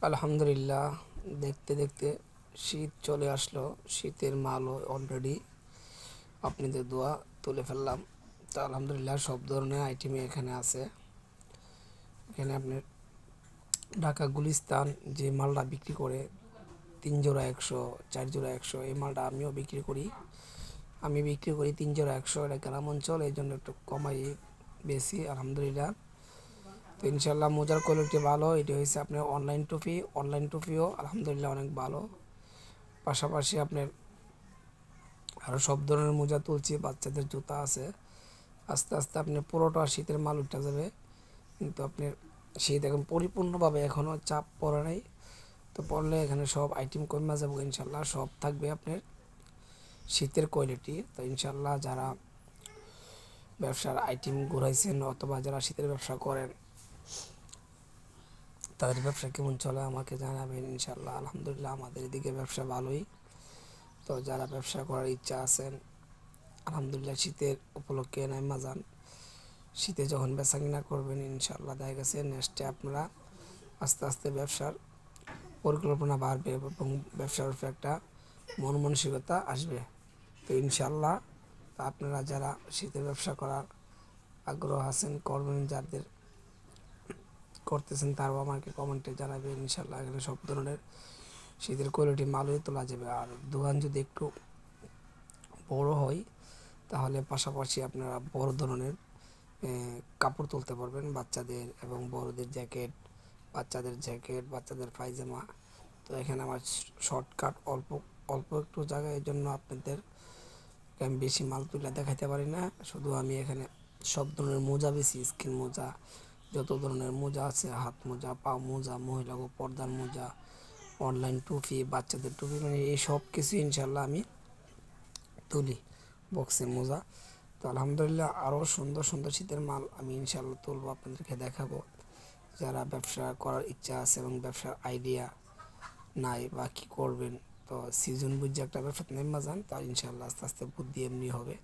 আলহামদুলিল্লাহ, দেখতে দেখতে শীত চলে আসলো। শীতের মালও অলরেডি আপনাদের দোয়া তুলে ফেললাম। তো আলহামদুলিল্লাহ সব ধরনের আইটেমই এখানে আছে। এখানে আপনার ঢাকা গুলিস্তান যে মালটা বিক্রি করে 3 জোড়া 100, 4 জোড়া 100, এই মালটা আমিও বিক্রি করি। আমি বিক্রি করি 3 জোড়া 100। এটা গ্রাম অঞ্চল, এই জন্য একটু কমাই বেশি আলহামদুলিল্লাহ। তো ইনশাল্লাহ মোজার কোয়ালিটি ভালো। এটি হয়েছে আপনার অনলাইন টুপিও আলহামদুলিল্লাহ অনেক ভালো। পাশাপাশি আপনার আরও সব ধরনের মোজা তুলছি, বাচ্চাদের জুতা আছে। আস্তে আস্তে আপনার পুরোটা শীতের মাল উঠে যাবে, কিন্তু আপনার শীত এখন পরিপূর্ণভাবে এখনও চাপ পড়ে নাই। তো পড়লে এখানে সব আইটেম কমে যাবো ইনশাল্লাহ, সব থাকবে আপনার শীতের কোয়ালিটি। তো ইনশাল্লাহ যারা ব্যবসার আইটেম ঘুরাইছেন অথবা যারা শীতের ব্যবসা করেন তাদের ব্যবসা কেমন চলে আমাকে জানাবেন ইনশাল্লাহ। আলহামদুলিল্লাহ আমাদের এদিকে ব্যবসা ভালোই। তো যারা ব্যবসা করার ইচ্ছা আছেন আলহামদুলিল্লাহ শীতের উপলক্ষে নাইমা যান। শীতে যখন বেচা কিনা করবেন ইনশাল্লাহ দেখা গেছে নেক্সটে আপনারা আস্তে আস্তে ব্যবসার পরিকল্পনা বাড়বে এবং ব্যবসার উপরে একটা মন মানসিকতা আসবে। তো ইনশাল্লাহ আপনারা যারা শীতের ব্যবসা করার আগ্রহ আছেন করবেন, যাদের করতেছেন তারাও আমাকে কমেন্টে জানাবেন ইনশাল্লাহ। এখানে সব ধরনের শীতের কোয়ালিটি মালই তোলা যাবে। আর দোকান যদি একটু বড় হয় তাহলে পাশাপাশি আপনারা বড় ধরনের কাপড় তুলতে পারবেন, বাচ্চাদের এবং বড়দের জ্যাকেট, বাচ্চাদের পায়জামা। তো এখানে আমার শর্টকাট অল্প অল্প একটু জায়গায়, এই জন্য আপনাদের আমি বেশি মাল তুলে দেখাতে পারি না। শুধু আমি এখানে সব ধরনের মোজা বেশি, স্কিন মোজা, যত ধরনের মোজা আছে, হাত মোজা, পা মোজা, মহিলা পর্দার মোজা, অনলাইন টুপি, বাচ্চাদের টুপি, মানে এই সব কিছু ইনশাল্লাহ আমি তুলি, বক্সের মোজা। তো আলহামদুলিল্লাহ আরও সুন্দর সুন্দর শীতের মাল আমি ইনশাল্লাহ তুলব, আপনাদেরকে দেখাবো। যারা ব্যবসা করার ইচ্ছা আছে এবং ব্যবসার আইডিয়া নাই বা কী করবেন, তো সিজন বুঝে একটা ব্যবসা নেমা যান, তার ইনশাল্লাহ আস্তে আস্তে বুদ্ধি এমনি হবে।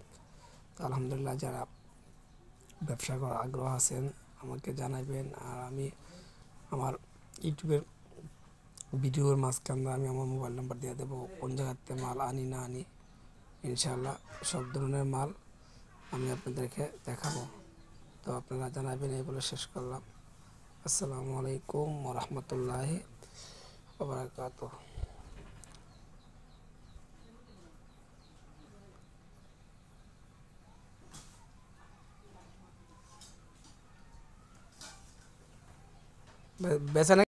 তো আলহামদুলিল্লাহ যারা ব্যবসা করার আগ্রহ আছেন আমাকে জানাবেন। আর আমি আমার ইউটিউবের ভিডিওর মাঝখানে আমি আমার মোবাইল নাম্বার দিয়ে দেবো, কোন জায়গাতে মাল আনি না আনি ইনশাল্লাহ সব ধরনের মাল আমি আপনাদেরকে দেখাবো। তো আপনারা জানাবেন। এই বলে শেষ করলাম। আসসালামু আলাইকুম ওয়া রাহমাতুল্লাহি ওয়া বারাকাতুহু। বেচা